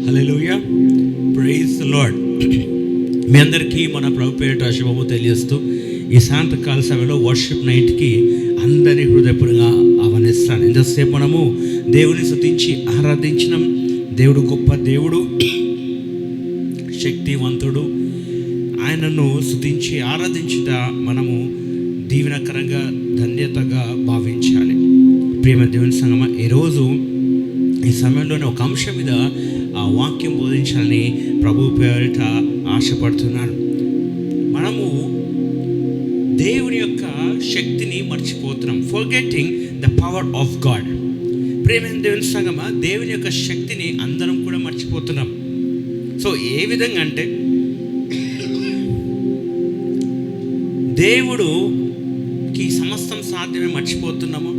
Hallelujah, praise the lord. మీ అందరికీ మన ప్రభు పేరిట శుభము తెలియజేస్తూ ఈ సాయంత్రకాల సమయంలో వర్షిప్ నైట్కి అందరి హృదయపూర్వకంగా ఆహ్వానిస్తాను. ఇంతసేపు మనము దేవుని స్తుతించి ఆరాధించినాం. దేవుడు గొప్ప దేవుడు, శక్తివంతుడు. ఆయనను స్తుతించి ఆరాధించుట మనము దీవెనకరంగా ధన్యతగా భావించాలి. ప్రేమ దేవుని సంగమా, ఈరోజు ఈ సమయంలోనే ఒక అంశం మీద ఆ వాక్యం బోధించాలని ప్రభు పేరిట ఆశపడుతున్నాను. మనము దేవుని యొక్క శక్తిని మర్చిపోతున్నాం. Forgetting the power of God. ప్రేమ దేవుని సంగమా, దేవుని యొక్క శక్తిని అందరం కూడా మర్చిపోతున్నాం. సో ఏ విధంగా అంటే, దేవుడుకి సమస్తం సాధ్యమే మర్చిపోతున్నాము.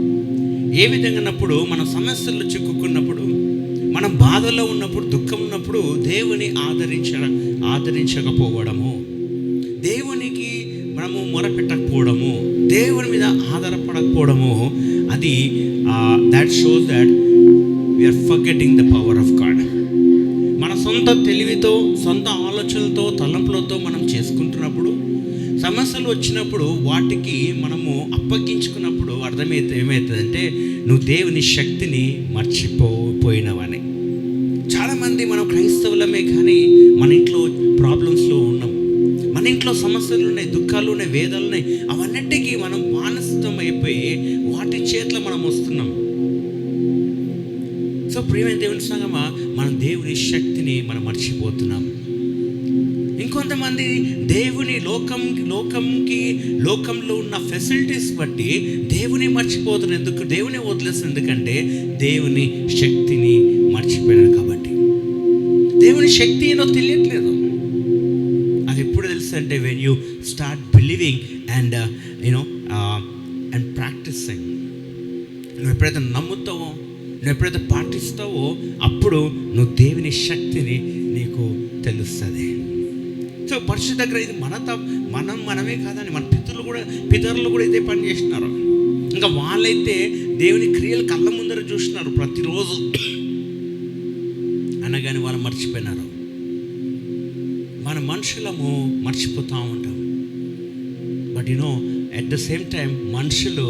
ఏ విధంగా అన్నప్పుడు మనం సమస్యల్లో చిక్కుకున్నప్పుడు, మనం బాధలో ఉన్నప్పుడు, దుఃఖం ఉన్నప్పుడు దేవుని ఆదరించకపోవడము, దేవునికి మనము మొరపెట్టకపోవడము, దేవుని మీద ఆధారపడకపోవడము, అది that shows that we're forgetting the power of God. మన సొంత తెలివితో, సొంత ఆలోచనలతో, తలంపులతో మనం చేసుకుంటున్నప్పుడు, సమస్యలు వచ్చినప్పుడు వాటికి మనము అప్పగించుకున్నప్పుడు ఏమవుతుందంటే నువ్వు దేవుని శక్తిని మర్చిపోయినవని. చాలామంది మనం క్రైస్తవులమే కానీ మన ఇంట్లో ప్రాబ్లమ్స్లో ఉన్నాం, మన ఇంట్లో సమస్యలు ఉన్నాయి, దుఃఖాలు ఉన్నాయి, వేదనలు ఉన్నాయి. అవన్నిటికీ మనం మానసికం అయిపోయి వాటి చేతిలో మనం వస్తున్నాం. సో ప్రియమైన దేవుని సంగమా, మనం దేవుని శక్తిని మనం మర్చిపోతున్నాం. ఇంకొంతమంది దేవుని లోకంలో ఉన్న ఫెసిలిటీస్ బట్టి దేవుని మర్చిపోతున్నారు. ఎందుకు దేవుని వదిలేస్తున్నారు? ఎందుకంటే దేవుని శక్తిని మర్చిపోయినారు కాబట్టి. దేవుని శక్తి ఏదో తెలియట్లేదు. అది ఎప్పుడు తెలుసు అంటే, when you start believing and and practising. నువ్వు ఎప్పుడైతే నమ్ముతావో, నువ్వు ఎప్పుడైతే పాటిస్తావో, అప్పుడు నువ్వు దేవుని శక్తిని నీకు తెలుస్తుంది. సో పరిశుద్ధ దగ్గర ఇది మనమే కాదని మన పితరులు కూడా ఇదే పని చేసినారు. ఇంకా వాళ్ళైతే దేవుని క్రియలు కళ్ళ ముందర చూసినారు ప్రతిరోజు, అనగానే వాళ్ళు మర్చిపోయినారు. మన మనుషులము మర్చిపోతూ ఉంటాం. But at the same time మనుషులు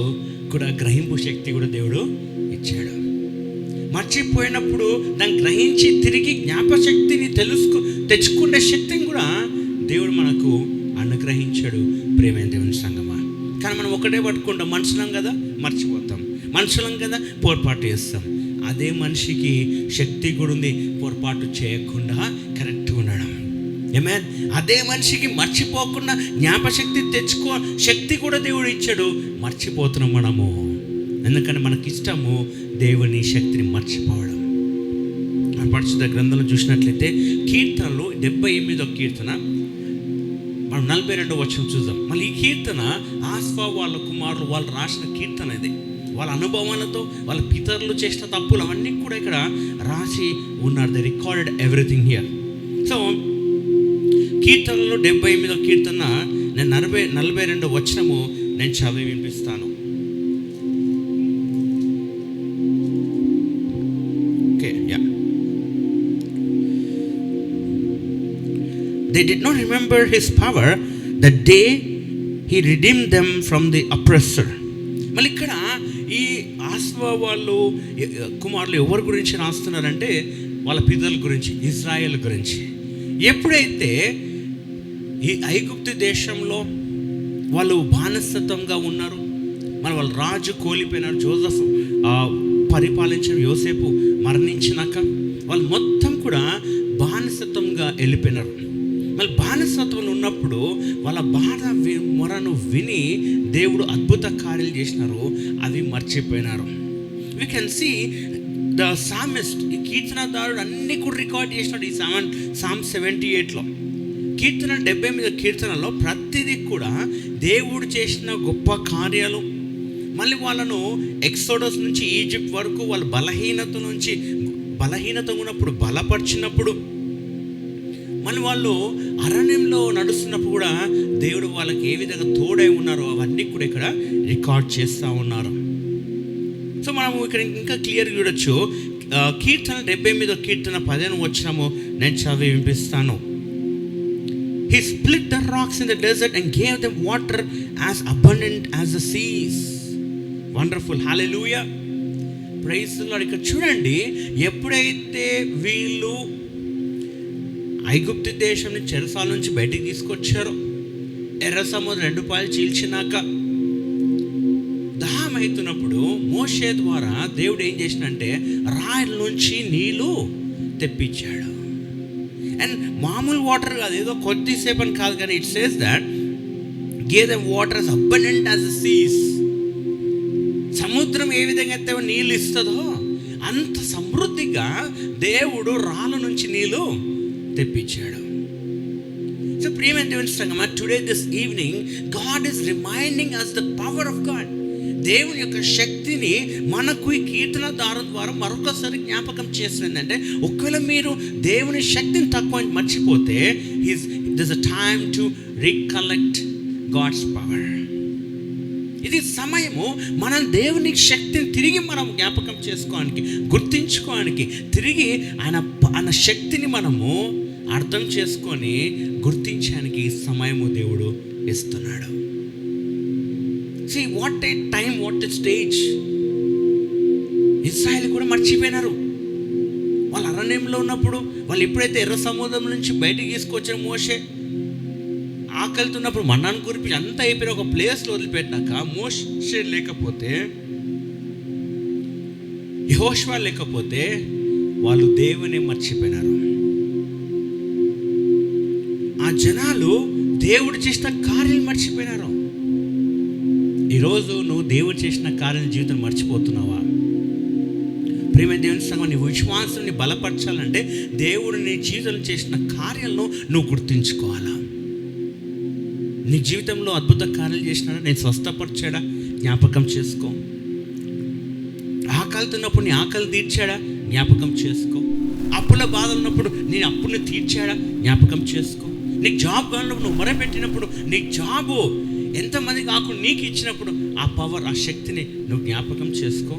కూడా గ్రహింపు శక్తి కూడా దేవుడు ఇచ్చాడు. మర్చిపోయినప్పుడు దాన్ని గ్రహించి తిరిగి జ్ఞాపశక్తిని తెచ్చుకునే శక్తిని కూడా దేవుడు మనకు అనుగ్రహించాడు. ప్రేమైన దేవుని సంగమా, కానీ మనం ఒకటే పట్టుకుంటాం. మనుషులం కదా, మర్చిపోతాం. మనుషులం కదా, పొరపాటు చేస్తాం. అదే మనిషికి శక్తి కూడా ఉంది పొరపాటు చేయకుండా కరెక్ట్గా ఉండడం. ఆమేన్. అదే మనిషికి మర్చిపోకుండా జ్ఞాపశక్తి తెచ్చుకో శక్తి కూడా దేవుడు ఇచ్చాడు. మర్చిపోతున్నాం మనము, ఎందుకంటే మనకి ఇష్టము దేవుని శక్తిని మర్చిపోవడం. పరిశుద్ధ గ్రంథంలో చూసినట్లయితే కీర్తనలు 78వ కీర్తన మనం 42వ వచనం చూద్దాం. మళ్ళీ ఈ కీర్తన ఆస్ఫా వాళ్ళ కుమారులు వాళ్ళు రాసిన కీర్తన. ఇది వాళ్ళ అనుభవాలతో, వాళ్ళ పితరులు చేసిన తప్పులు అవన్నీ కూడా ఇక్కడ రాసి ఉన్నారు. They recorded everything here. So కీర్తనలో 78వ కీర్తన నేను 42వ వచనము నేను చదివి వినిపిస్తాను. They did not remember his power the day he redeemed them from the oppressor. మళ్ళీ ఇక్కడ ఈ ఆస్వా వాళ్ళు కుమారులు ఎవరి గురించి రాస్తున్నారంటే వాళ్ళ పితరుల గురించి, ఇజ్రాయెల్ గురించి. ఎప్పుడైతే ఈ ఐగుప్తు దేశంలో వాళ్ళు బానిసత్వంగా ఉన్నారు, వాళ్ళ రాజు కోల్పోయినారు, జోసెఫ్ పరిపాలించిన యోసేపు మరణించినాక వాళ్ళు మొత్తం కూడా బానిసత్వంగా వెళ్ళిపోయినారు. మళ్ళీ బానిసత్వంలో ఉన్నప్పుడు వాళ్ళ బాధ మొరను విని దేవుడు అద్భుత కార్యాలు చేసినారు, అవి మర్చిపోయినారు. We can see the psalmist, ఈ కీర్తనదారుడు అన్ని కూడా రికార్డ్ చేసినాడు. ఈ సామ్ 78లో కీర్తన 78 కీర్తనలో ప్రతిదీ కూడా దేవుడు చేసిన గొప్ప కార్యాలు, మళ్ళీ వాళ్ళను ఎక్సోడస్ నుంచి ఈజిప్ట్ వరకు వాళ్ళ బలహీనత ఉన్నప్పుడు బలపరిచినప్పుడు, మళ్ళీ వాళ్ళు అరణ్యంలో నడుస్తున్నప్పుడు కూడా దేవుడు వాళ్ళకి ఏ విధంగా తోడై ఉన్నారో అవన్నీ కూడా ఇక్కడ రికార్డ్ చేస్తూ ఉన్నారు. సో మనము ఇక్కడ ఇంకా క్లియర్గా చూడొచ్చు. కీర్తన 78 కీర్తన 15 వచనము నేను చదివి వినిపిస్తాను. He split the rocks in the desert and gave them water as abundant as the seas. Wonderful. Hallelujah. Praise the Lord. ఇక్కడ చూడండి, ఎప్పుడైతే వీళ్ళు ఐగుప్తు దేశం నుంచి చెరసాల నుంచి బయటికి తీసుకొచ్చారో, ఎర్ర సముద్రం 2 పాయలు చీల్చినాక దాహం అవుతున్నప్పుడు మోషే ద్వారా దేవుడు ఏం చేసినంటే రాయల నుంచి నీళ్ళు తెప్పించాడు. అండ్ మామూలు వాటర్ కాదు, ఏదో కొద్దిసేపు అని కాదు, కానీ it says that gave them water as abundant as the seas. సముద్రం ఏ విధంగా అయితే నీళ్ళు ఇస్తుందో అంత సమృద్ధిగా దేవుడు రాళ్ళ నుంచి నీళ్ళు తెప్పించాడు. సో ప్రియమైన దేవుని సంగమా, today this evening God is reminding us the power of God. దేవుని యొక్క శక్తిని మనకు ఈ కీర్తన ద్వారా మరొకసారి జ్ఞాపకం చేస్తుందంటే, ఒకవేళ మీరు దేవుని శక్తిని తక్కువ మర్చిపోతే, there's a time to recollect God's power. ఇది సమయము మనం దేవుని శక్తిని తిరిగి మనం జ్ఞాపకం చేసుకోవడానికి, గుర్తించుకోవడానికి, తిరిగి ఆయన శక్తిని మనము అర్థం చేసుకొని గుర్తించడానికి సమయము దేవుడు ఇస్తున్నాడు. See, what a time, what a stage. ఇశ్రాయేలు కూడా మర్చిపోయినారు. వాళ్ళు అరణ్యంలో ఉన్నప్పుడు, వాళ్ళు ఎప్పుడైతే ఎర్ర సముద్రం నుంచి బయటికి తీసుకొచ్చిన మోషే ఆకలితున్నప్పుడు మన్నాను కురిపి అంతా అయిపోయిన ఒక ప్లేస్లో వదిలిపెట్టాక, మోషే లేకపోతే, యెహోషువ లేకపోతే వాళ్ళు దేవుని మర్చిపోయినారు. ఆ జనాలు దేవుడు చేసిన కార్యాలు మర్చిపోయినారు. ఈరోజు నువ్వు దేవుడు చేసిన కార్యాల జీవితం మర్చిపోతున్నావా? ప్రియమైన దేవుని సంగమా, నీ విశ్వాసాన్ని బలపరచాలంటే దేవుడు నీ జీవితంలో చేసిన కార్యాలను నువ్వు గుర్తించుకోవాలా. నీ జీవితంలో అద్భుత కార్యాలు చేసినాడా, నేను స్వస్థపరిచాడా జ్ఞాపకం చేసుకో. ఆకలితున్నప్పుడు నీ ఆకలి తీర్చాడా జ్ఞాపకం చేసుకో. అప్పుల బాధ ఉన్నప్పుడు నేను అప్పుని తీర్చాడా జ్ఞాపకం చేసుకో. నీకు జాబ్ కావాలన్నప్పుడు నువ్వు మొరపెట్టినప్పుడు నీ జాబు ఎంతమంది కాకుండా నీకు ఇచ్చినప్పుడు ఆ పవర్, ఆ శక్తిని నువ్వు జ్ఞాపకం చేసుకో.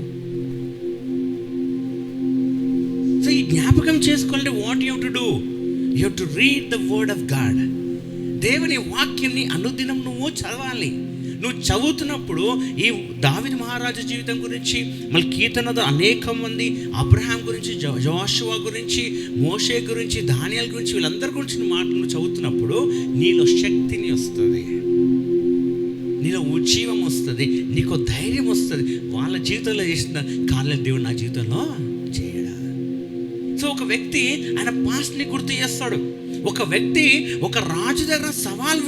సో ఈ జ్ఞాపకం చేసుకోవాలంటే what you have to do? You have to read the word of God. దేవుని వాక్యాన్ని అనుదినం నువ్వు చదవాలి. నువ్వు చదువుతున్నప్పుడు ఈ దావీదు మహారాజు జీవితం గురించి, మళ్ళీ కీర్తనలో అనేక మంది అబ్రహాం గురించి, యెహోషువ గురించి, మోషే గురించి, దానియేలు గురించి, వీళ్ళందరి గురించి మాటలు చదువుతున్నప్పుడు నీలో శక్తిని వస్తుంది, నీలో ఉజ్జీవం వస్తుంది, నీకు ధైర్యం వస్తుంది. వాళ్ళ జీవితంలో చేసిన కార్యాలు దేవుడు నా జీవితంలో చేయడా. సో ఒక వ్యక్తి ఆయన పాస్ట్ని గుర్తు చేస్తాడు. ఒక వ్యక్తి ఒక రాజు దగ్గర సవాల్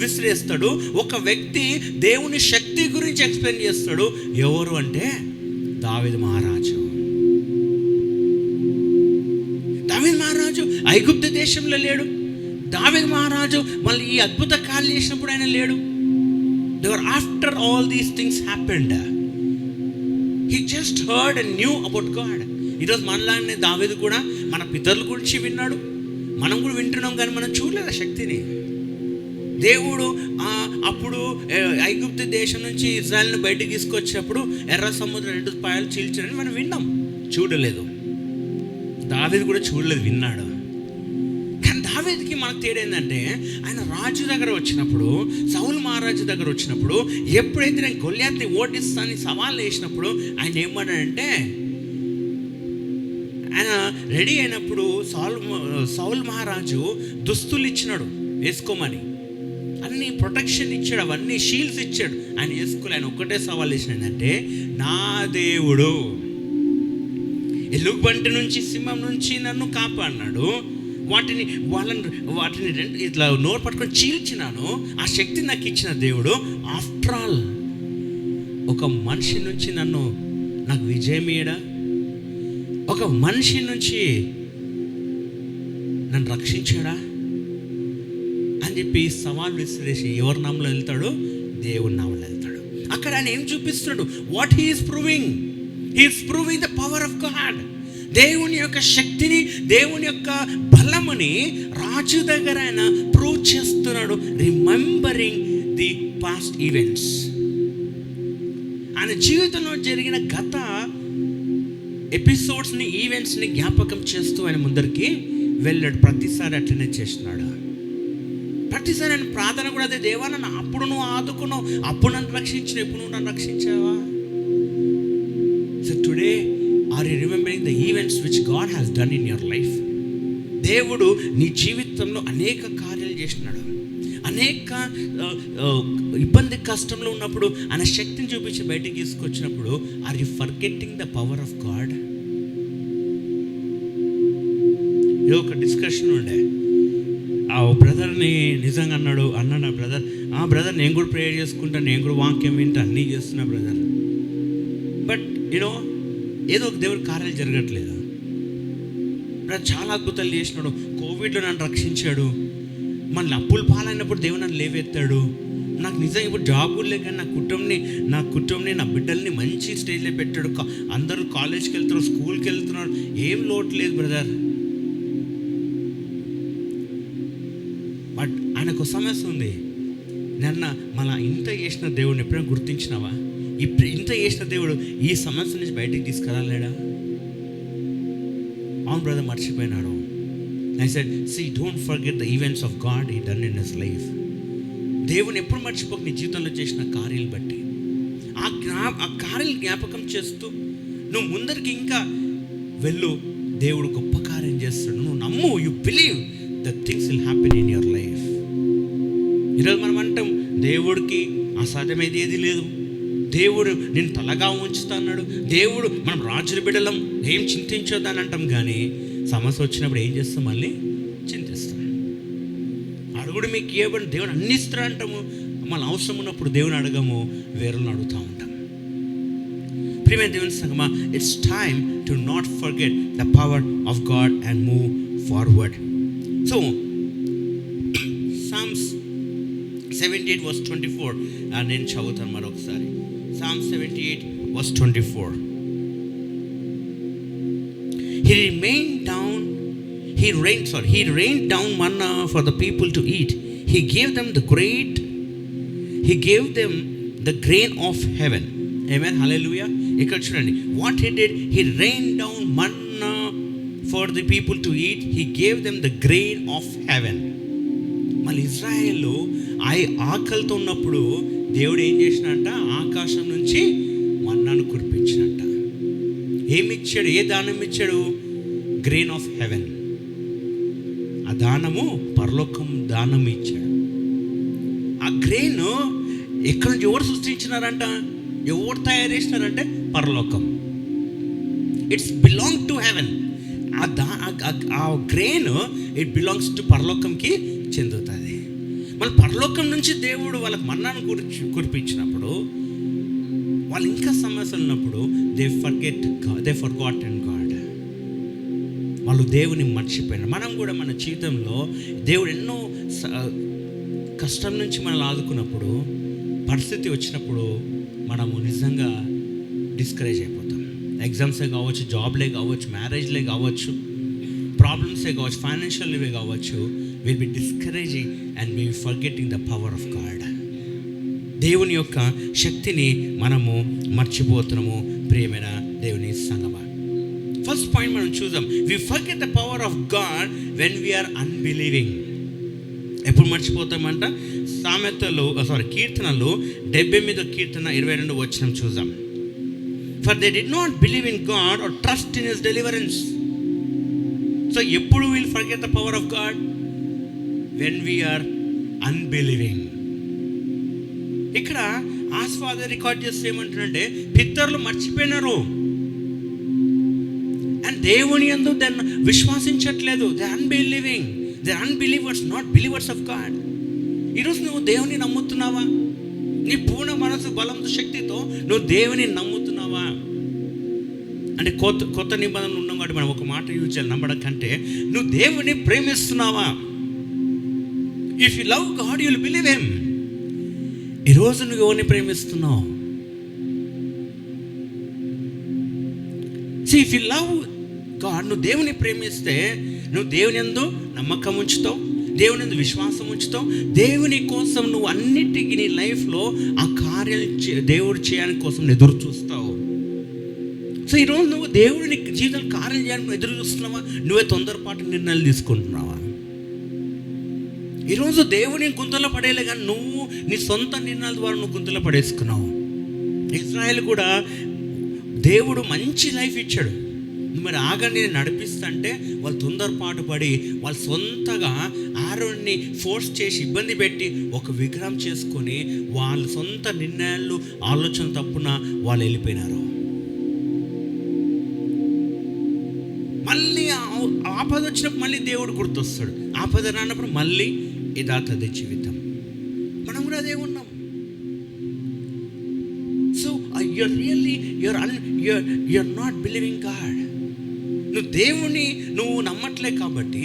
విసిరేస్తాడు. ఒక వ్యక్తి దేవుని శక్తి గురించి ఎక్స్ప్లెయిన్ చేస్తాడు. ఎవరు అంటే దావీదు మహారాజు. దావీదు మహారాజు ఐగుప్తు దేశంలో లేడు. దావీదు మహారాజు మళ్ళీ ఈ అద్భుత కార్యాలు చేసినప్పుడు ఆయన లేడు. After all these things happened, he just heard and knew about God. ఈరోజు మనలానే దావీదు కూడా మన పితరుల గురించి విన్నాడు. మనం కూడా వింటున్నాం, కానీ మనం చూడలేదు ఆ శక్తిని. దేవుడు అప్పుడు ఐగుప్తు దేశం నుంచి ఇజ్రాయెల్ని బయటికి తీసుకొచ్చినప్పుడు ఎర్ర సముద్రం 2 పాయలు చీల్చారని మనం విన్నాం, చూడలేదు. దావీదు కూడా చూడలేదు, విన్నాడు. కానీ దావీదుకి మనకు తేడా ఏంటంటే, ఆయన రాజు దగ్గర వచ్చినప్పుడు, సౌలు మహారాజు దగ్గర వచ్చినప్పుడు, ఎప్పుడైతే నేను గొల్యాత్ని ఓడిస్తానని సవాల్ వేసినప్పుడు ఆయన ఏమన్నాడంటే, ఆయన రెడీ అయినప్పుడు సౌలు మహారాజు దుస్తులు ఇచ్చినాడు వేసుకోమని, అన్ని ప్రొటెక్షన్ ఇచ్చాడు, అవన్నీ షీల్డ్స్ ఇచ్చాడు. ఆయన వేసుకోలే. ఆయన ఒక్కటే సవాల్ వేసినాడంటే, నా దేవుడు ఎలుగుబంటి నుంచి, సింహం నుంచి నన్ను కాపాడినాడు, వాటిని ఇట్లా నోరు పట్టుకొని చీల్చినాను, ఆ శక్తి నాకు ఇచ్చిన దేవుడు. ఆఫ్టర్ ఆల్ ఒక మనిషి నుంచి నాకు విజయం ఇయ్యడా, ఒక మనిషి నుంచి నన్ను రక్షించాడా అని చెప్పి సవాల్ విసిరేసి ఎవరి నామంలో వెళ్తాడు? దేవుని నామంలో వెళ్తాడు. అక్కడ ఆయన ఏం చూపిస్తున్నాడు? What he's proving? He's proving the power of God. దేవుని యొక్క శక్తిని, దేవుని యొక్క బలముని రాజు దగ్గర ఆయన ప్రూవ్ చేస్తున్నాడు. Remembering the past events. ఆయన జీవితంలో జరిగిన గత ఎపిసోడ్స్ని, ఈవెంట్స్ని జ్ఞాపకం చేస్తూ ఆయన ముందరికి వెళ్ళాడు. ప్రతిసారి అట్లనే చేస్తున్నాడు. ప్రతిసారి ఆయన ప్రార్థన కూడా అదే, దేవా నన్ను అప్పుడు నువ్వు ఆదుకున్నావు, అప్పుడు నన్ను రక్షించిన, ఇప్పుడు నువ్వు నన్ను రక్షించావా? So today are you remembering the events which God has done in your life? దేవుడు నీ జీవితంలో అనేక కార్యాలు చేస్తున్నాడు. అనేక ఇబ్బంది, కష్టంలో ఉన్నప్పుడు ఆయన శక్తిని చూపించి బయటికి తీసుకొచ్చినప్పుడు are you forgetting the power of God? ఇది ఒక డిస్కషన్ ఉండే. ఆ బ్రదర్ని నిజంగా అన్నాడు బ్రదర్ నేను కూడా ప్రేయర్ చేసుకుంటాను, నేను కూడా వాక్యం వింటా, అన్నీ చేస్తున్నా బ్రదర్, బట్ ఏదో ఒక దేవుడి కార్యాలు జరగట్లేదు. బ్రదర్ చాలా అద్భుతాలు చేసినాడు, కోవిడ్లో నన్ను రక్షించాడు, మళ్ళీ అప్పుల పాలైనప్పుడు దేవుడు నన్ను లేవెత్తాడు, నాకు నిజంగా ఇప్పుడు జాబ్ కూడా లేక నా కుటుంబని నా బిడ్డల్ని మంచి స్టేజ్లో పెట్టాడు, అందరూ కాలేజ్కి వెళ్తున్నారు, స్కూల్కి వెళ్తున్నారు, ఏం లోటు లేదు బ్రదర్. బట్ ఆయనకు సమస్య ఉంది. మళ్ళీ ఇంత చేసిన దేవుడిని ఎప్పుడైనా గుర్తించినావా? ఇంత చేసిన దేవుడు ఈ సమస్య నుంచి బయటికి తీసుకురాలేడా? అవును brother, మర్చిపోయినాడు. I said, see, don't forget the events of God he done in his life. దేవుని ఎప్పుడు మర్చిపోక నీ జీవితంలో చేసిన కార్యాలు బట్టి ఆ కార్యాలు జ్ఞాపకం చేస్తూ నువ్వు ముందరికి ఇంకా వెళ్ళు. దేవుడు గొప్ప కార్యం చేస్తాడు. నువ్వు నమ్ము, you believe that things will happen in your life. ఈరోజు మనం అంటాం దేవుడికి అసాధ్యమైంది ఏది లేదు, దేవుడు నేను తలగా ఉంచుతా అన్నాడు, దేవుడు మనం రాజుల బిడ్డలం, ఏం చింతించొద్దని అంటాం. కానీ సమస్య వచ్చినప్పుడు ఏం చేస్తాం? మళ్ళీ చింతిస్తాం. అడుగుడు మీకు ఇవ్వబడి దేవుడు అన్ని ఇస్తా అంటాము, మళ్ళీ అవసరం ఉన్నప్పుడు దేవుని అడగము, వేరేలను అడుగుతూ ఉంటాం. ప్రియమైన దేవుని సంగమా, it's time to not forget the power of God and move forward. So Psalms 78 verse 24 నేను చదువుతాను మరొకసారి. Psalm 78 verse 24. He rained down manna for the people to eat. He gave them the grain of heaven. Amen, hallelujah. ఇక్కడ చూడండి, what he did, he rained down manna for the people to eat. He gave them the grain of heaven. మళ్ళీ ఇజ్రాయేలు ఆకలితో ఉన్నప్పుడు దేవుడు ఏం చేసినంట? ఆకాశం నుంచి మన్నాను కురిపించినంట. ఏమిచ్చాడు? ఏ దానం ఇచ్చాడు? Grain of haven. ఆ దానము పరలోకం దానం ఇచ్చాడు. ఆ గ్రెయిన్ ఎక్కడి నుంచి ఎవరు సృష్టించినారంట? ఎవరు తయారు చేసినారంటే పరలోకం. It's belong to heaven. ఆ గ్రెయిన్ ఇట్ బిలాంగ్స్ టు పరలోకంకి చెందుతుంది. మళ్ళీ పరలోకం నుంచి దేవుడు వాళ్ళకి మన్నాను కురిపించినప్పుడు వాళ్ళు ఇంకా సమస్యలు ఉన్నప్పుడు దే ఫర్గాటెన్ గాడ్. వాళ్ళు దేవుని మర్చిపోయినారు. మనం కూడా మన జీవితంలో దేవుడు ఎన్నో కష్టం నుంచి మనల్ని ఆదుకున్నప్పుడు, పరిస్థితి వచ్చినప్పుడు మనము నిజంగా డిస్కరేజ్ అయిపోతాం. ఎగ్జామ్సే కావచ్చు, జాబ్లే కావచ్చు, మ్యారేజ్లే కావచ్చు, ప్రాబ్లమ్సే కావచ్చు, ఫైనాన్షియల్వే కావచ్చు, will be discouraging and will be forgetting the power of God. దేవుని యొక్క శక్తిని మనము మర్చిపోతున్నాము. ప్రియమైన దేవుని సంగమా, ఫస్ట్ పాయింట్ మనం చూద్దాం. We forget the power of God when we are unbelieving. ఎప్పుడు మర్చిపోతామంట? కీర్తనలు 78వ కీర్తన 22వ వచనం చూద్దాం. For they did not believe in God or trust in His deliverance. So ఎప్పుడు we'll forget the power of God? When we are unbelieving. ఇక్కడ ఆస్వాద record చేస్తే ఏమంటున్నారంటే పితరులు మర్చిపోయినారు అండ్ దేవుని యందు దాన్ని విశ్వాసించట్లేదు. They unbelieving. They unbelievers, not believers of God. ఈరోజు నువ్వు దేవుని నమ్ముతున్నావా? నీ పూర్ణ మనసు, బలంతో, శక్తితో నువ్వు దేవుని నమ్ముతున్నావా? అంటే కొత్త నిబంధనలు ఉన్నాం కాబట్టి మనం ఒక మాట యూజ్ చేయాలి, నమ్మడం కంటే నువ్వు దేవుని ప్రేమిస్తున్నావా? If you love God you will believe him. ఈరోజు నువ్వు ఎవరిని ప్రేమిస్తున్నావు? ఇఫ్ యు లవ్ గాడ్, నువ్వు దేవుని ప్రేమిస్తే నువ్వు దేవుని యందు నమ్మకం ఉంచుతావు, దేవుని యందు విశ్వాసం ఉంచుతావు. దేవుని కోసం నువ్వు అన్నిటికీ నీ లైఫ్లో ఆ కార్యాలు దేవుడు చేయడానికి కోసం ఎదురు చూస్తావు. సో ఈరోజు నువ్వు దేవుడిని జీవితంలో కార్యం చేయాలని ఎదురు చూస్తున్నావా? నువ్వే తొందరపాటు నిర్ణయాలు తీసుకుంటున్నావా? ఈరోజు దేవుని గుంతలో పడేలే, కానీ నువ్వు నీ సొంత నిర్ణయాల ద్వారా నువ్వు గుంతలో పడేసుకున్నావు. ఇజ్రాయెల్ కూడా దేవుడు మంచి లైఫ్ ఇచ్చాడు, మరి ఆగండి నేను నడిపిస్తుంటే వాళ్ళు తొందరపాటు పడి వాళ్ళు సొంతగా ఆరోన్ని ఫోర్స్ చేసి ఇబ్బంది పెట్టి ఒక విగ్రహం చేసుకొని వాళ్ళ సొంత నిర్ణయాలు ఆలోచన తప్పున వాళ్ళు వెళ్ళిపోయినారు. మళ్ళీ ఆపద వచ్చినప్పుడు మళ్ళీ దేవుడు గుర్తొస్తాడు, ఆపద రానప్పుడు మళ్ళీ యథాతథ జీవితం. మనం కూడా అదే ఉన్నాం. So you're not believing God. నువ్వు దేవుని నువ్వు నమ్మట్లే కాబట్టి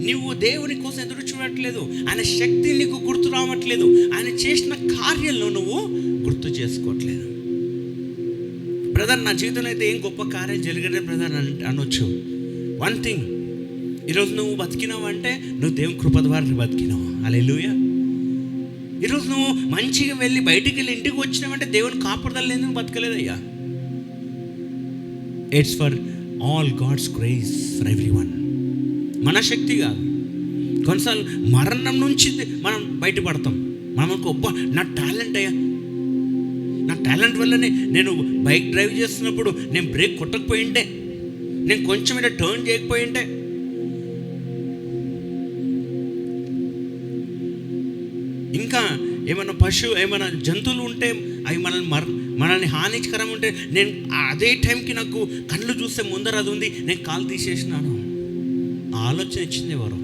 నువ్వు దేవుని కోసం ఎదురు చూడట్లేదు. ఆయన శక్తి నీకు గుర్తు రావట్లేదు, ఆయన చేసిన కార్యాలను నువ్వు గుర్తు చేసుకోవట్లేదు. బ్రదర్, నా జీవితంలో అయితే ఏం గొప్ప కార్యం జరిగలేదు బ్రదర్ అనొచ్చు. వన్ థింగ్, ఈరోజు నువ్వు బతికినావు అంటే నువ్వు దేవుని కృప ద్వారా బతికినావు. హల్లెలూయా. ఈరోజు నువ్వు మంచిగా వెళ్ళి బయటికి వెళ్ళి ఇంటికి వచ్చినావంటే దేవుని కాపాడదలు లేదు, నువ్వు బతకలేదయ్యా. It's for all God's grace for everyone. మన శక్తి కాదు. కొన్నిసార్లు మరణం నుంచి మనం బయటపడతాం. మనం అనుకో, నా టాలెంట్ అయ్యా, నా టాలెంట్ వల్లనే నేను బైక్ డ్రైవ్ చేస్తున్నప్పుడు నేను బ్రేక్ కొట్టకపోయింటే, నేను కొంచెం ఇలా టర్న్ చేయకపోయింటే, ఇంకా ఏమైనా జంతువులు ఉంటే అవి మనల్ని హానికరం ఉంటే, నేను అదే టైంకి నాకు కళ్ళు చూస్తే ముందర అది ఉంది, నేను కాలు తీసేసినాను. ఆలోచన ఇచ్చింది ఎవరు?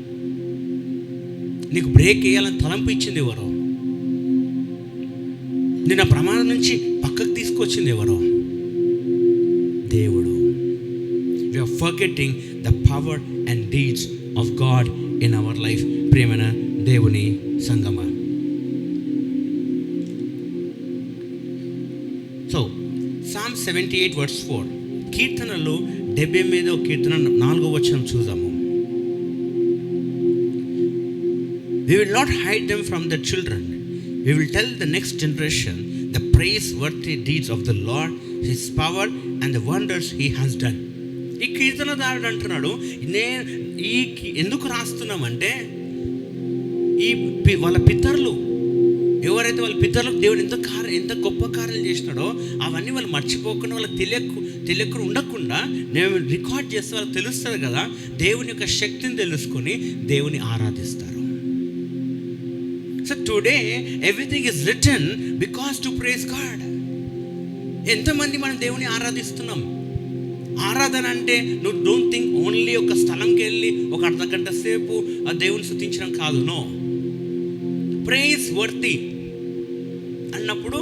నీకు బ్రేక్ వేయాలని తలంపు ఇచ్చింది ఎవరు? నేను ఆ ప్రమాదం నుంచి పక్కకు తీసుకొచ్చింది ఎవరు? దేవుడు. We are forgetting the power and deeds of God in our life. ప్రియమైన దేవుని సంగమా, సో Psalm 78 verse 4, కీర్తనలు 78వ కీర్తన 4వ వచనం చూద్దాము. We will not hide them from the children. We will tell the next generation the praiseworthy deeds of the Lord, His power and the wonders He has done. ఈ కీర్తనదారుడు అంటున్నాడు, ఎందుకు రాస్తున్నామంటే వాళ్ళ పితరులు ఎవరైతే వాళ్ళ పితరులకు దేవుడు ఎంత గొప్ప కార్యాలు చేసినాడో అవన్నీ వాళ్ళు మర్చిపోకుండా, వాళ్ళకి తెలియకుండా ఉండకుండా నేను రికార్డ్ చేస్తే వాళ్ళకి తెలుస్తుంది కదా, దేవుని యొక్క శక్తిని తెలుసుకొని దేవుని ఆరాధిస్తారు. So today everything is written because to praise God. ఎంతమంది మనం దేవుని ఆరాధిస్తున్నాం? ఆరాధన అంటే నువ్వు డోంట్ థింక్ ఓన్లీ ఒక స్థలంకి వెళ్ళి ఒక అర్ధ గంట సేపు ఆ దేవుని స్తుతించడం కాదు. నో, ప్రైజ్ వర్తి అన్నప్పుడు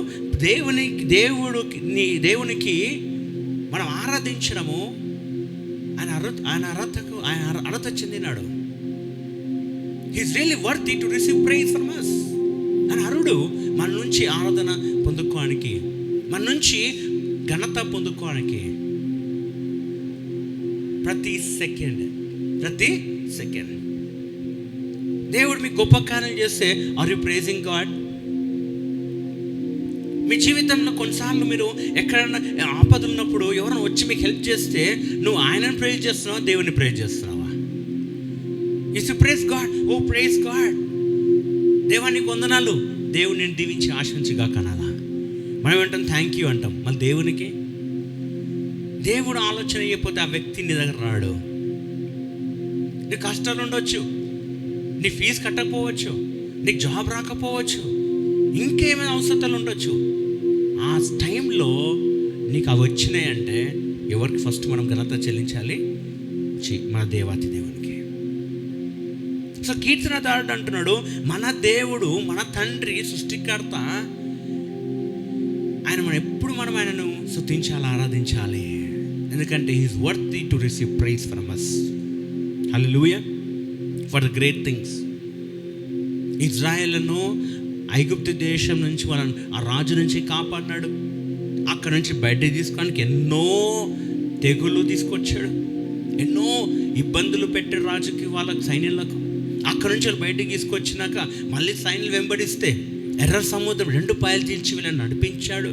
దేవునికి మనం ఆరాధించడము, ఆయన అర్హత చెందినాడు. He's really worthy to receive praise from us. ఆయన అర్హుడు మన నుంచి ఆరాధన పొందుకోవడానికి, మన నుంచి ఘనత పొందుకోవడానికి. ప్రతి సెకండ్ దేవుడు మీకు గొప్ప కార్యం చేస్తే ఆర్ యు ప్రైజింగ్ గాడ్? మీ జీవితంలో కొన్నిసార్లు మీరు ఎక్కడైనా ఆపదలు ఉన్నప్పుడు ఎవరైనా వచ్చి మీకు హెల్ప్ చేస్తే నువ్వు ఆయనను ప్రైజ్ చేస్తున్నావా, దేవుని ప్రైజ్ చేస్తున్నావా? Is you praise God? Oh praise God, దేవానికి వందనాలు, దేవుని దీవించి ఆశించిగా కనాలా. మనం ఏమంటాం? థ్యాంక్ యూ అంటాం. మళ్ళీ దేవుడు ఆలోచన చేయకపోతే ఆ వ్యక్తి నీ దగ్గర రాడు. నీ కష్టాలు ఉండొచ్చు, నీ ఫీజు కట్టకపోవచ్చు, నీకు జాబ్ రాకపోవచ్చు, ఇంకేమైనా అవసరాలు ఉండొచ్చు. ఆ టైంలో నీకు అవి వచ్చినాయంటే ఎవరికి ఫస్ట్ మనం ఘనత చెల్లించాలి? మన దేవాతి దేవునికి. సో కీర్తనదారుడు అంటున్నాడు, మన దేవుడు, మన తండ్రి, సృష్టికర్త, మనం ఆయనను స్తుతించాలి, ఆరాధించాలి. ఎందుకంటే he's worthy to receive praise from us. Hallelujah. For the great things. ఇజ్రాయేలును ఐగుప్తు దేశం నుంచి వాళ్ళని ఆ రాజు నుంచి కాపాడినాడు. అక్కడ నుంచి బయటకు తీసుకోవడానికి ఎన్నో తెగులు తీసుకొచ్చాడు, ఎన్నో ఇబ్బందులు పెట్టాడు రాజుకి, వాళ్ళకి సైన్యులకు. అక్కడ నుంచి వాళ్ళు బయటకు తీసుకొచ్చినాక మళ్ళీ సైన్యులు వెంబడిస్తే ఎర్ర సముద్రం 2 పాయలు తీల్చి వీళ్ళని నడిపించాడు.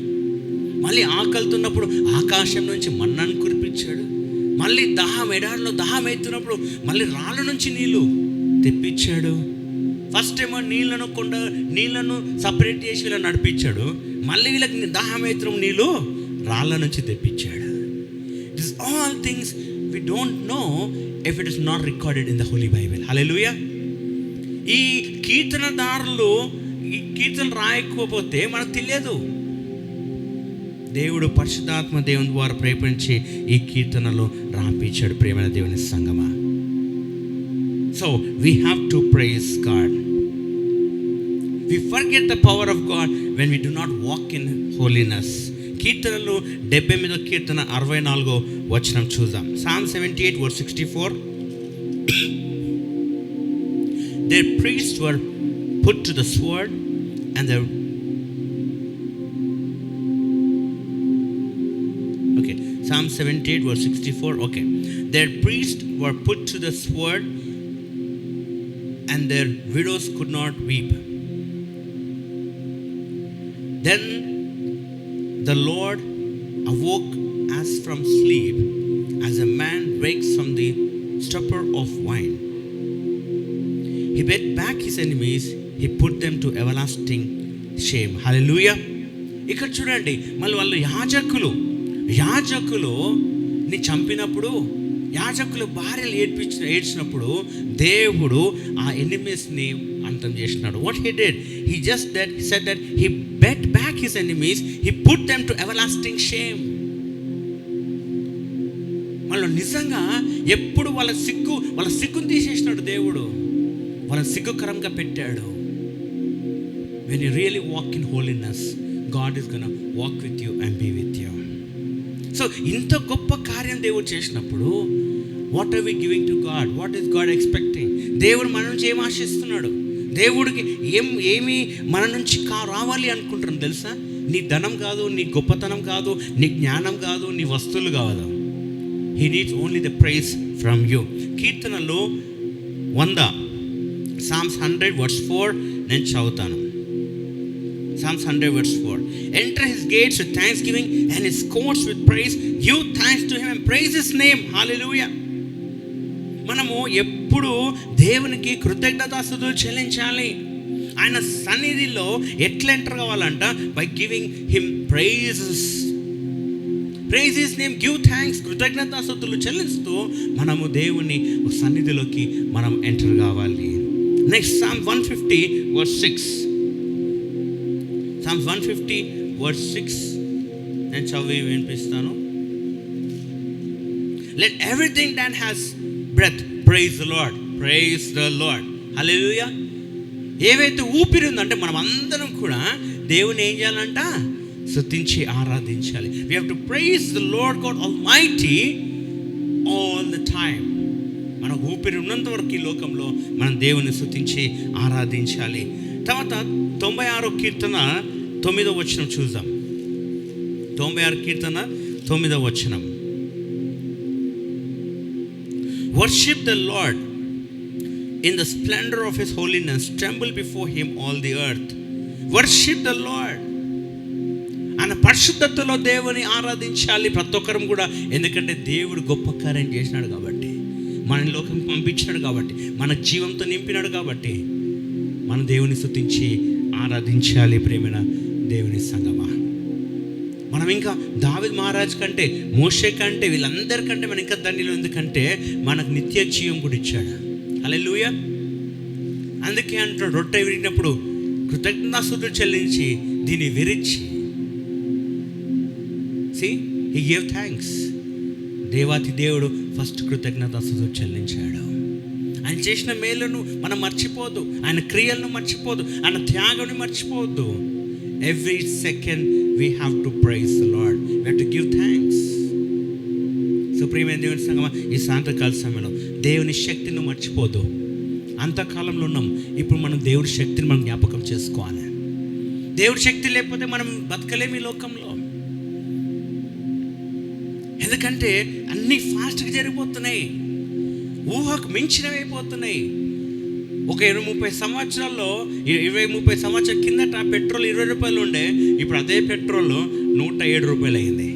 మళ్ళీ ఆకలితున్నప్పుడు ఆకాశం నుంచి మన్నాను కురిపి తెప్పించాడు. మళ్ళీ ఎడారిలో దాహం అవుతున్నప్పుడు మళ్ళీ రాళ్ళ నుంచి నీళ్ళు తెప్పించాడు. ఫస్ట్ ఏమో నీళ్ళను సపరేట్ చేసి వీళ్ళని నడిపించాడు. మళ్ళీ వీళ్ళకి దాహం అవుతున్న నీళ్ళు రాళ్ళ నుంచి తెప్పించాడు. This all things we don't know if it is not recorded in the holy Bible. Hallelujah. ఈ కీర్తనదారులు ఈ కీర్తన రాయకపోతే మనకు తెలియదు. దేవుడు పరిశుద్ధాత్మ దేవుని ద్వారా ప్రేరేపించి ఈ కీర్తనలో రాపించాడు. ప్రేమైన దేవుని సంగమా, so we have to praise God. We forget the power of God when we do not walk in holiness. కీర్తనలు 78వ కీర్తన 64వ వచనం చూద్దాం. Psalm 78 verse 64. Their priests were put to the sword and their Psalm 78 verse 64. Okay, their priests were put to the sword and their widows could not weep. Then the Lord awoke as from sleep, as a man wakes from the stupor of wine. He beat back his enemies, he put them to everlasting shame. Hallelujah. ఇక్కడ చూడండి, మళ్ళీ వాళ్ళు యాజకులుని చంపినప్పుడు, యాజకులు భార్యలు ఏడ్చినప్పుడు దేవుడు ఆ ఎనిమీస్ని అంతం చేసినాడు. What he did, he just that he said that he beat back his enemies, he put them to everlasting shame. వాళ్ళు నిజంగా ఎప్పుడు వాళ్ళ సిగ్గును తీసేసినాడు దేవుడు, వాళ్ళని సిగ్గుకరంగా పెట్టాడు. When you really walk in holiness, God is gonna walk with you and be with you. So ఇంత గొప్ప కార్యం దేవుడు చేసినప్పుడు, what are we giving to God? What is God expecting? దేవుడు మన నుంచి ఏం ఆశిస్తున్నాడు? దేవుడికి ఏమి మన నుంచి రావాలి అనుకుంటున్నాను తెలుసా? నీ ధనం కాదు, నీ గొప్పతనం కాదు, నీ జ్ఞానం కాదు, నీ వస్తువులు కాదు. He needs only the praise from you. కీర్తనలో 100 Psalms 100 verse 4 నేను చదువుతాను. Psalms 100 verse 4. Enter his gates with thanksgiving and his courts with praise. Give thanks to him and praise his name. Hallelujah. మనము ఎప్పుడు దేవునికి కృతజ్ఞతాస్తుతులు చెల్లించాలి. ఆయన సన్నిధిలో ఎట్లా ఎంటర్ కావాలంట? By giving him praises. Praise his name, give thanks. కృతజ్ఞతాస్తుతులు చెల్లిస్తూ మనము దేవుని సన్నిధిలోకి మనం ఎంటర్ కావాలి. Next Psalm 150 verse 6. Psalm 150 verse 6 నేను చదివి వినిపిస్తాను. Let everything that has breath praise the Lord. Praise the Lord. Hallelujah. ఏవైతే ఊపిరి ఉందంటే మనం అందరం కూడా దేవుని ఏం చేయాలంట? స్తుతించి ఆరాధించాలి. We have to praise the Lord God Almighty all the time. మన ఊపిరి ఉన్నంత వరకు ఈ లోకంలో మనం దేవుని స్తుతించి ఆరాధించాలి. తర్వాత 96వ కీర్తన 9వ వచనం చూద్దాం. 96 కీర్తన 9వ వచనం. Worship the Lord in the splendor of his holiness, tremble before him all the earth. Worship the Lord. ఆయన పరిశుద్ధతలో దేవుని ఆరాధించాలి ప్రతి ఒక్కరం కూడా. ఎందుకంటే దేవుడు గొప్ప కార్యం చేసినాడు కాబట్టి, మన లోకం పంపించినాడు కాబట్టి, మన జీవంతో నింపినాడు కాబట్టి మన దేవుని స్తుతించి ఆరాధించాలి. ప్రేమైన దేవుని సంగమా, మనం ఇంకా దావీదు మహారాజు కంటే, మోషే కంటే, వీళ్ళందరికంటే మనం ఇంకా ధన్యులు. ఎందుకంటే మనకు నిత్య జీవం కూడా ఇచ్చాడు. హల్లెలూయా. అందుకే అంటాడు, రొట్టె విరిగినప్పుడు కృతజ్ఞతాస్తుతులు చెల్లించి దీన్ని విరిచి, See, he gave thanks. దేవాతి దేవుడు ఫస్ట్ కృతజ్ఞతాస్తుతులు చెల్లించాడు. ఆయన చేసిన మేలును మనం మర్చిపోద్దు, ఆయన క్రియలను మర్చిపోద్దు, ఆయన త్యాగాన్ని మర్చిపోవద్దు. Every second we have to praise the Lord. We have to give thanks. So ప్రియమైన దేవుని సంగమా, ఈ సాయంత్రకాల సమయంలో దేవుని శక్తిని మర్చిపోద్దు. అంతకాలంలో ఉన్నాం, ఇప్పుడు మనం దేవుడి శక్తిని మనం జ్ఞాపకం చేసుకోవాలి. దేవుడి శక్తి లేకపోతే మనం బతకలేము ఈ లోకంలో. ఎందుకంటే అన్నీ ఫాస్ట్గా జరిగిపోతున్నాయి, ఊహకు మించినవైపోతున్నాయి. ఒక 20-30 సంవత్సరాల్లో, 20-30 సంవత్సరాల కిందట పెట్రోల్ 20 రూపాయలు ఉండే, ఇప్పుడు అదే పెట్రోల్ 107 రూపాయలు అయింది.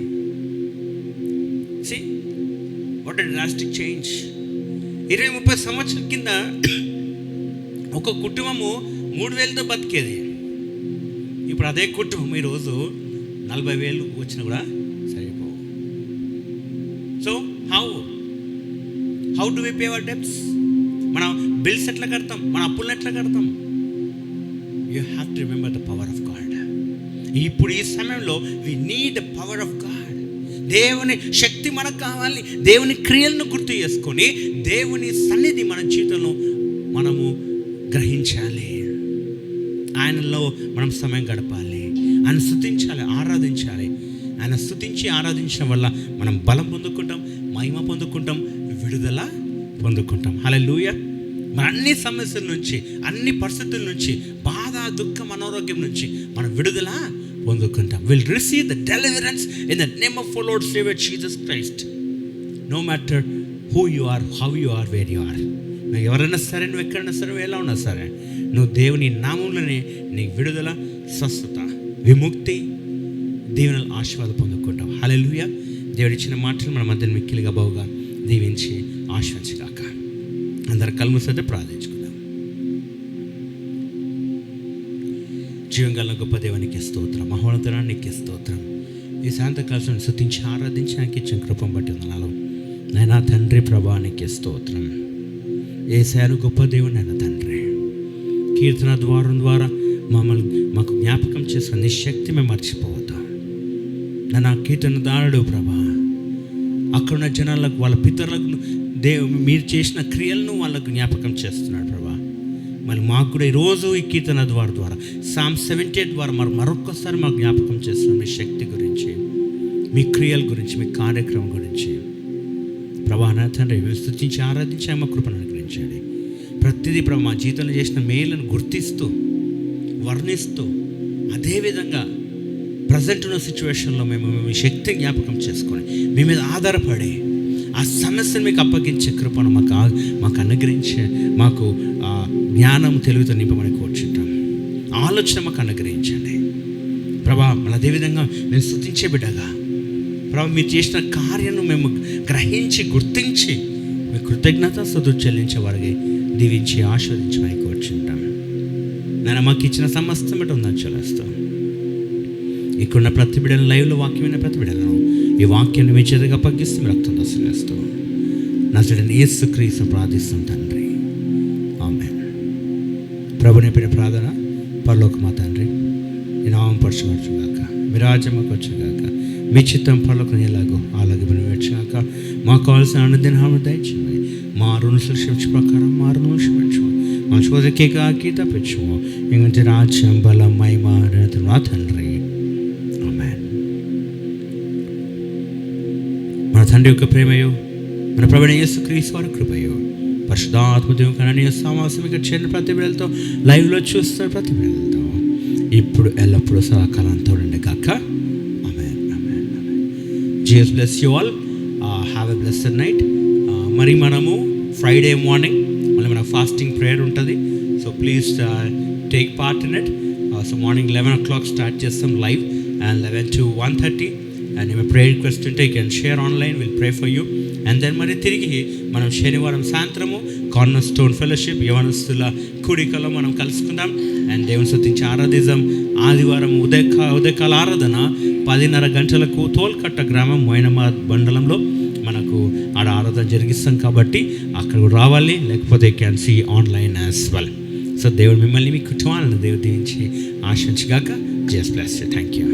Drastic change. 20-30 సంవత్సరాల కింద ఒక కుటుంబము 3,000తో బతికేది. ఇప్పుడు అదే కుటుంబం ఈరోజు 40,000 వచ్చినా కూడా సరిపోవు. So how do we pay our debts? మన బిల్స్ ఎట్లా కడతాం? మన అప్పులను ఎట్లా కడతాం? You have to remember the power of God. ఇప్పుడు ఈ సమయంలో we need the power of God. దేవుని శక్తి మనకు కావాలి. దేవుని క్రియలను గుర్తు చేసుకొని దేవుని సన్నిధి మన జీవితంలో మనము గ్రహించాలి. ఆయనలో మనం సమయం గడపాలి. ఆయన స్తుతించాలి, ఆరాధించాలి. ఆయన స్తుతించి ఆరాధించడం వల్ల మనం బలం పొందుకుంటాం, మహిమ పొందుకుంటాం, విడుదల పొందుకుంటాం. హల్లెలూయా. మన అన్ని సమస్యల నుంచి, అన్ని పరిస్థితుల నుంచి, బాధ, దుఃఖం, అనారోగ్యం నుంచి మనం విడుదల పొందుకుంటాం. Will receive the deliverance in the name of our Lord saviour Jesus Christ. No matter who you are, how you are, where you are. నువ్వు ఎవరైనా సరే, నువ్వు ఎక్కడైనా సరే, ఎలా ఉన్నా సరే, నువ్వు దేవుని నామంలోనే నీకు విడుదల, స్వస్థత, విముక్తి, దీవెనలు, ఆశీర్వాదం పొందుకుంటాం. హల్లెలూయా. దేవుడు ఇచ్చిన మాటలు మన మధ్యలో మిక్కిలిగా బాగుగా దీవించి ఆశీర్వదించుగాక. అందరు కళ్ళు మూసి ప్రార్థించుకుందాం. జీవంగల గొప్ప దేవునికి స్తోత్రం, మహోన్నతానికి స్తోత్రం. ఈ సాయంత్రకాలం స్తుతించి ఆరాధించడానికి ఇచ్చిన కృపం బట్టి వందనాలు నాయనా తండ్రి. ప్రభానికి స్తోత్రం. యేసయ్య గొప్ప దేవుడు నాయన తండ్రి. కీర్తన ద్వారా మాకు జ్ఞాపకం చేసుకుని నీ శక్తి మేము మర్చిపోవద్దాం. నా కీర్తన దారుడు ప్రభా, అక్కడున్న జనాలకు, వాళ్ళ పితరులకు మీరు చేసిన క్రియలను వాళ్ళకు జ్ఞాపకం చేస్తున్నాడు ప్రభా. మళ్ళీ మాకు కూడా ఈరోజు ఈ కీర్తన ద్వారా Psalm 78 ద్వారా మరొక్కసారి మాకు జ్ఞాపకం చేస్తున్నాం మీ శక్తి గురించి, మీ క్రియల గురించి, మీ కార్యక్రమం గురించి ప్రభా. నా తండ్రి స్తుతించి ఆరాధించి మా కృపను అనుగ్రహించండి. ప్రతిదీ ప్రభా మా జీవితంలో చేసిన మేలును గుర్తిస్తూ, వర్ణిస్తూ, అదేవిధంగా ప్రజెంట్ ఉన్న సిచ్యువేషన్లో మేము మీ శక్తి జ్ఞాపకం చేసుకొని మీ మీద ఆధారపడి ఆ సమస్యను మీకు అప్పగించే కృపను మాకు అనుగ్రహించే, మాకు జ్ఞానం, తెలివితో నింపమని కోరుచుంటాం. ఆలోచన మాకు అనుగ్రహించండి ప్రభా. మళ్ళీ అదేవిధంగా మేము స్తుతించే బిడ్డగా ప్రభా మీరు చేసిన కార్యాన్ని మేము గ్రహించి, గుర్తించి మీ కృతజ్ఞత స్తుతులు చెల్లించే వారికి దీవించి ఆస్వాదించమని కోరుచుంటాం. నేను మాకు ఇచ్చిన సమస్తం బట్టి ఉందని చెల్లిస్తాం. ఇక్కడున్న ప్రతి బిడ్డలను, లైవ్లో వాక్యమైన ప్రతి బిడ్డలను ఈ వాక్యాన్ని మీ చేతికి అప్పగిస్తూ మీ రక్తం దర్శనిస్తూ నజరేయుడైన యేసుక్రీస్తు ప్రార్థిస్తాం తండ్రి. ఆమేన్. ప్రభు నేర్పిన ప్రార్థన. పరలోక మా తండ్రి, ఈ నామం పరచబడుచుగాక, మీ రాజ్యం మాకు వచ్చుగాక, మీ చిత్తం పరలోకం ఎలాగో అలాగే నెరవేర్చుగాక. మాకు కావాల్సిన అనుదిన దయచేయండి. మా రుణులు క్షమించు ప్రకారం మా రుణులు క్షమించు, మా శోధకే కాకి తప్పించము. ఎందుకంటే రాజ్యం, బలం, మహిమ మా తండ్రి. మన తండ్రి యొక్క ప్రేమయో, మన ప్రభువైన యేసుక్రీస్తు వారి కృపయో, పరిశుద్ధాత్మ దేవుని కననీయ సహవాసం ఇక్కడ చేరిన ప్రతి బిడ్డలతో, లైవ్లో చూస్తున్న ప్రతి బిడ్డలతో ఇప్పుడు ఎల్లప్పుడూ సదాకాలంతో ఉండే కాక. Amen, amen, amen. Jesus bless you all. Have a blessed night. మరి మనము ఫ్రైడే మార్నింగ్ మళ్ళీ మన ఫాస్టింగ్ ప్రేయర్ ఉంటుంది. So please take part in it. So morning 11 o'clock start చేస్తాం live, and 11 to 1:30. And if a prayer request ఉంటే you can share online, we'll pray for you. And then మరి తిరిగి మనం శనివారం సాయంత్రము కార్నర్ స్టోన్ ఫెలోషిప్ యవనస్తుల కూడికలో మనం కలుసుకుందాం and దేవుని స్తుతించి ఆరాధిద్దాం. ఆదివారం ఉదయకాల ఆరాధన 10:30 గంటలకు తోల్కట్ట గ్రామం మొయినాబాద్ మండలంలో మనకు ఆడ ఆరాధన జరిగిస్తాం. కాబట్టి అక్కడ రావాలి, లేకపోతే you can see online as well. So దేవుడు మిమ్మల్ని, మీ కుటుంబాలను దేవుడు దీవించి ఆశించగాక. Just bless you. Thank you.